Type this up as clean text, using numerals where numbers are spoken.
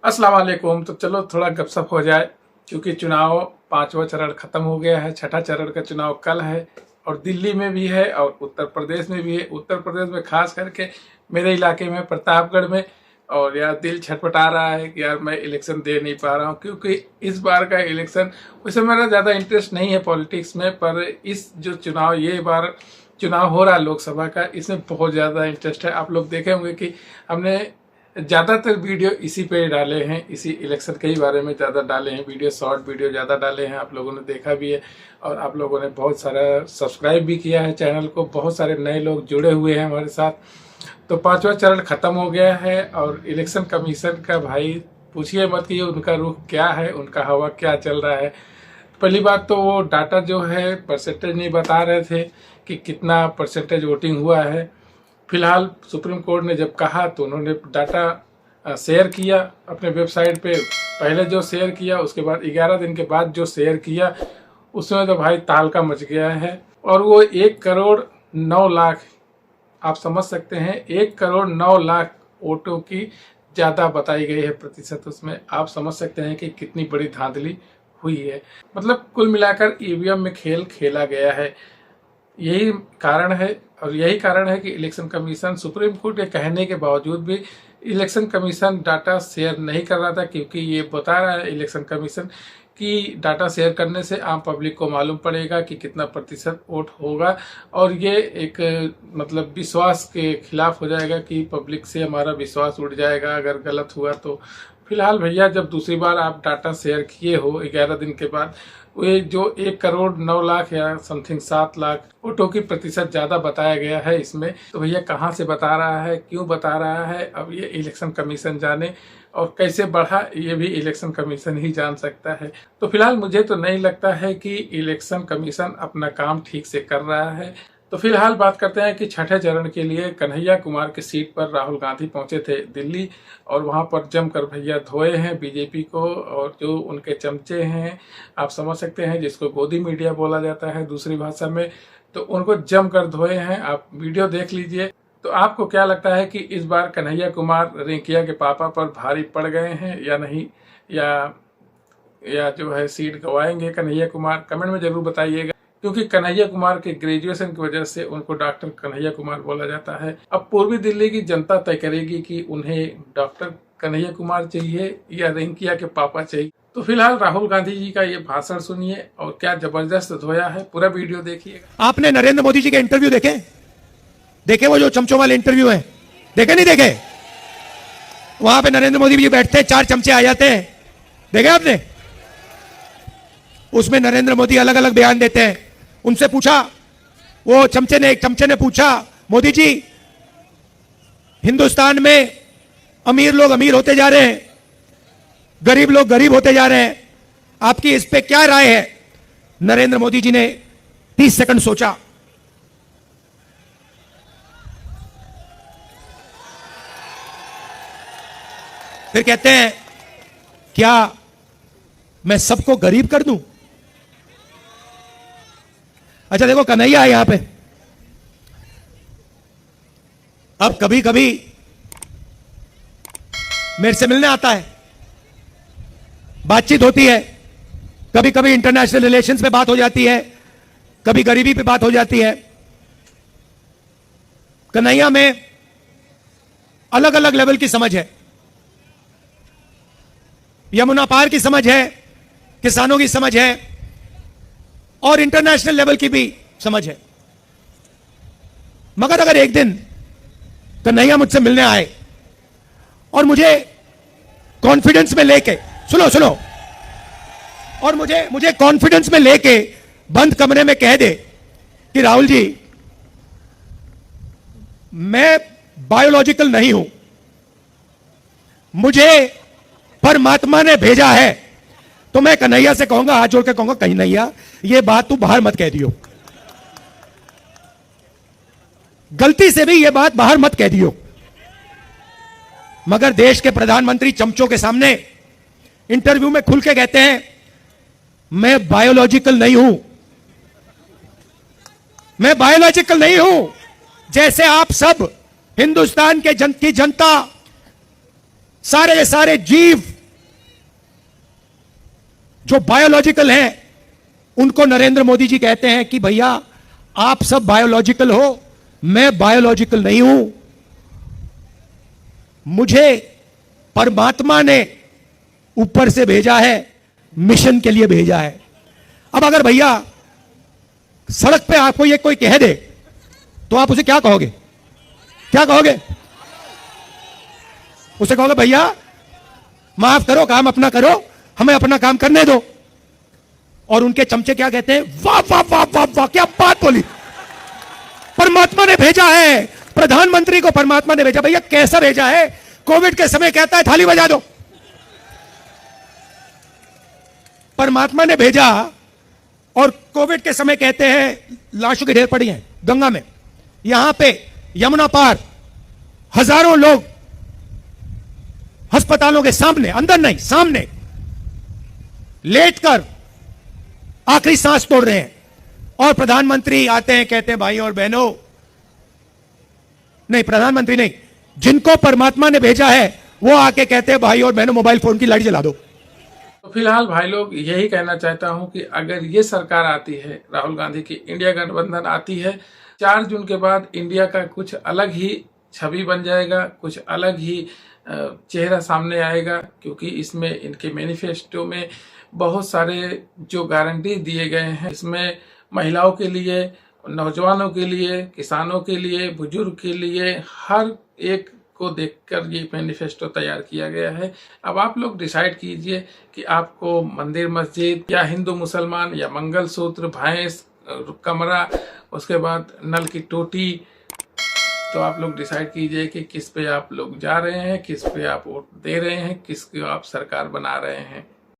अस्सलाम वालेकुम। तो चलो थोड़ा गपशप हो जाए, क्योंकि चुनाव पांचवा चरण खत्म हो गया है। छठा चरण का चुनाव कल है और दिल्ली में भी है और उत्तर प्रदेश में भी है। उत्तर प्रदेश में खास करके मेरे इलाके में प्रतापगढ़ में, और यार दिल छटपटा रहा है कि यार मैं इलेक्शन दे नहीं पा रहा हूँ, क्योंकि इस बार का इलेक्शन, वैसे मेरा ज़्यादा इंटरेस्ट नहीं है पॉलिटिक्स में, पर इस जो चुनाव ये बार चुनाव हो रहा है लोकसभा का, इसमें बहुत ज़्यादा इंटरेस्ट है। आप लोग देखे होंगे कि हमने ज़्यादातर वीडियो इसी पे डाले हैं, इसी इलेक्शन के ही बारे में ज़्यादा डाले हैं वीडियो, शॉर्ट वीडियो ज़्यादा डाले हैं। आप लोगों ने देखा भी है और आप लोगों ने बहुत सारा सब्सक्राइब भी किया है चैनल को, बहुत सारे नए लोग जुड़े हुए हैं हमारे साथ। तो पांचवा चरण खत्म हो गया है और इलेक्शन कमीशन का भाई पूछिए मत कि उनका रुख क्या है, उनका हवा क्या चल रहा है। पहली बात तो वो डाटा जो है परसेंटेज नहीं बता रहे थे कि कितना परसेंटेज वोटिंग हुआ है। फिलहाल सुप्रीम कोर्ट ने जब कहा तो उन्होंने डाटा शेयर किया अपने वेबसाइट पे। पहले जो शेयर किया, उसके बाद 11 दिन के बाद जो शेयर किया, उसमें तो भाई तालका मच गया है। और वो 1,09,00,000, आप समझ सकते हैं 1,09,00,000 वोटों की ज़्यादा बताई गई है प्रतिशत। उसमें आप समझ सकते हैं कि कितनी बड़ी धांधली हुई है। मतलब कुल मिलाकर ईवीएम में खेल खेला गया है। यही कारण है और यही कारण है कि इलेक्शन कमीशन सुप्रीम कोर्ट के कहने के बावजूद भी इलेक्शन कमीशन डाटा शेयर नहीं कर रहा था, क्योंकि ये बता रहा है इलेक्शन कमीशन कि डाटा शेयर करने से आम पब्लिक को मालूम पड़ेगा कि कितना प्रतिशत वोट होगा, और ये एक मतलब विश्वास के खिलाफ हो जाएगा कि पब्लिक से हमारा विश्वास उड़ जाएगा अगर गलत हुआ तो। फिलहाल भैया जब दूसरी बार आप डाटा शेयर किए हो 11 दिन के बाद, ये जो 1,09,00,000 या समथिंग 7 लाख वोटों की प्रतिशत ज़्यादा बताया गया है इसमें, तो भैया कहाँ से बता रहा है, क्यों बता रहा है, अब ये इलेक्शन कमीशन जाने, और कैसे बढ़ा ये भी इलेक्शन कमीशन ही जान सकता है। तो फिलहाल मुझे तो नहीं लगता है कि इलेक्शन कमीशन अपना काम ठीक से कर रहा है। तो फिलहाल बात करते हैं कि छठे चरण के लिए कन्हैया कुमार की सीट पर राहुल गांधी पहुंचे थे दिल्ली, और वहां पर जमकर भैया धोए हैं बीजेपी को, और जो उनके चमचे हैं आप समझ सकते हैं, जिसको गोदी मीडिया बोला जाता है दूसरी भाषा में, तो उनको जमकर धोए हैं। आप वीडियो देख लीजिए। तो आपको क्या लगता है कि इस बार कन्हैया कुमार रिंकिया के पापा पर भारी पड़ गए हैं या नहीं, या जो है सीट गंवाएंगे कन्हैया कुमार? कमेंट में जरूर बताइएगा, क्योंकि कन्हैया कुमार के ग्रेजुएशन की वजह से उनको डॉक्टर कन्हैया कुमार बोला जाता है। अब पूर्वी दिल्ली की जनता तय करेगी कि उन्हें डॉक्टर कन्हैया कुमार चाहिए या रिंकिया के पापा चाहिए। तो फिलहाल राहुल गांधी जी का ये भाषण सुनिए और क्या जबरदस्त धोया है, पूरा वीडियो देखिएगा। आपने नरेंद्र मोदी जी के इंटरव्यू देखे वो जो चमचों वाले इंटरव्यू हैं, देखे नहीं देखे? वहां पे नरेंद्र मोदी जी बैठते हैं, 4 चमचे आ जाते हैं, देखे आपने? उसमें नरेंद्र मोदी अलग अलग बयान देते हैं। उनसे पूछा, वो एक चमचे ने पूछा, मोदी जी हिंदुस्तान में अमीर लोग अमीर होते जा रहे हैं, गरीब लोग गरीब होते जा रहे हैं, आपकी इस पे क्या राय है? नरेंद्र मोदी जी ने 30 सेकंड सोचा, फिर कहते हैं, क्या मैं सबको गरीब कर दूं? अच्छा देखो, कन्हैया है यहां पे। अब कभी कभी मेरे से मिलने आता है, बातचीत होती है, कभी कभी इंटरनेशनल रिलेशंस पे बात हो जाती है, कभी गरीबी पे बात हो जाती है। कन्हैया में अलग अलग लेवल की समझ है, यमुना पार की समझ है, किसानों की समझ है, और इंटरनेशनल लेवल की भी समझ है। मगर अगर एक दिन कन्हैया मुझसे मिलने आए और मुझे कॉन्फिडेंस में लेके, सुनो, और मुझे कॉन्फिडेंस में लेके बंद कमरे में कह दे कि राहुल जी मैं बायोलॉजिकल नहीं हूं, मुझे परमात्मा ने भेजा है, तो मैं कन्हैया से कहूंगा, हाथ जोड़ के कहूंगा, कन्हैया ये बात तू बाहर मत कह दियो, गलती से भी ये बात बाहर मत कह दियो। मगर देश के प्रधानमंत्री चमचों के सामने इंटरव्यू में खुल के कहते हैं, मैं बायोलॉजिकल नहीं हूं, मैं बायोलॉजिकल नहीं हूं। जैसे आप सब हिंदुस्तान की जनता, सारे जीव जो बायोलॉजिकल हैं उनको नरेंद्र मोदी जी कहते हैं कि भैया आप सब बायोलॉजिकल हो, मैं बायोलॉजिकल नहीं हूं, मुझे परमात्मा ने ऊपर से भेजा है, मिशन के लिए भेजा है। अब अगर भैया सड़क पे आपको ये कोई कह दे तो आप उसे क्या कहोगे? क्या कहोगे? उसे कहोगे भैया माफ करो, काम अपना करो, हमें अपना काम करने दो। और उनके चमचे क्या कहते हैं? वाह वाह वाह वाह वाह, क्या बात बोली, परमात्मा ने भेजा है, प्रधानमंत्री को परमात्मा ने भेजा। भैया कैसा भेजा है? कोविड के समय कहता है थाली बजा दो, परमात्मा ने भेजा। और कोविड के समय कहते हैं लाशों के ढेर पड़ी हैं गंगा में, यहां पे यमुना पार हजारों लोग अस्पतालों के सामने, अंदर नहीं सामने लेटकर आखिरी सांस तोड़ रहे हैं। और प्रधानमंत्री आते हैं, कहते हैं भाई और बहनों, नहीं प्रधानमंत्री नहीं, जिनको परमात्मा ने भेजा है वो आके कहते हैं भाई और बहनों मोबाइल फोन की लाइट जला दो। तो फिलहाल भाई लोग यही कहना चाहता हूं कि अगर ये सरकार आती है, राहुल गांधी की इंडिया गठबंधन आती है, 4 जून के बाद इंडिया का कुछ अलग ही छवि बन जाएगा, कुछ अलग ही चेहरा सामने आएगा। क्योंकि इसमें इनके मैनिफेस्टो में बहुत सारे जो गारंटी दिए गए हैं, इसमें महिलाओं के लिए, नौजवानों के लिए, किसानों के लिए, बुजुर्ग के लिए, हर एक को देखकर ये मैनिफेस्टो तैयार किया गया है। अब आप लोग डिसाइड कीजिए कि आपको मंदिर मस्जिद या हिंदू मुसलमान या मंगलसूत्र, भैंस, कमरा, उसके बाद नल की टोटी, तो आप लोग डिसाइड कीजिए कि किस पे आप लोग जा रहे हैं, किस पे आप वोट दे रहे हैं, किसको आप सरकार बना रहे हैं।